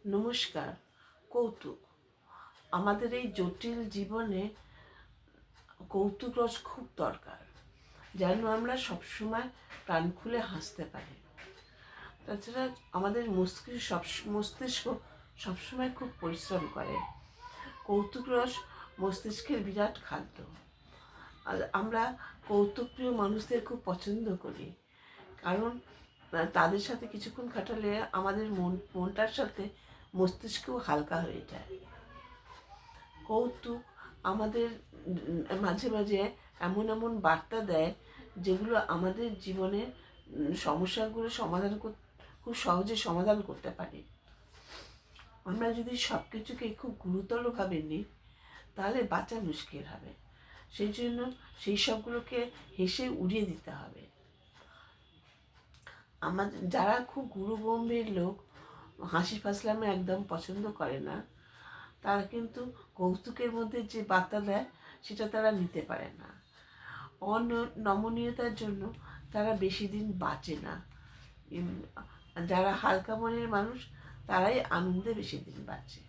নমস্কার। কৌতুক আমাদের এই জটিল জীবনে কৌতুক রস খুব দরকার, যেন আমরা সবসময় প্রাণ খুলে হাসতে পারি। তাছাড়া আমাদের মস্তিষ্ক সবসময় খুব পরিশ্রম করে। কৌতুক রস মস্তিষ্কের বিরাট খাদ্য। আর আমরা কৌতুকপ্রিয় মানুষদের খুব পছন্দ করি, কারণ তাদের সাথে কিছুক্ষণ কাটালে আমাদের মনটার সাথে মস্তিষ্কও হালকা হয়ে যায়। কৌতুক আমাদের মাঝে মাঝে এমন এমন বার্তা দেয়, যেগুলো আমাদের জীবনের সমস্যাগুলো খুব সহজে সমাধান করতে পারি। আমরা যদি সব কিছুকে খুব গুরুতরভাবে নিই, তাহলে বাঁচা মুশকিল হবে। সেই জন্য সেই সবগুলোকে হেসে উড়িয়ে দিতে হবে। আমাদের যারা খুব গুরুগম্ভীর লোক, হাসি ফাসলামে একদম পছন্দ করে না, তারা কিন্তু কৌতুকের মধ্যে যে বার্তা দেয় সেটা তারা নিতে পারে না। নমনীয়তার জন্য তারা বেশি দিন বাঁচে না। যারা হালকা মনের মানুষ, তারাই আনন্দে বেশি দিন বাঁচে।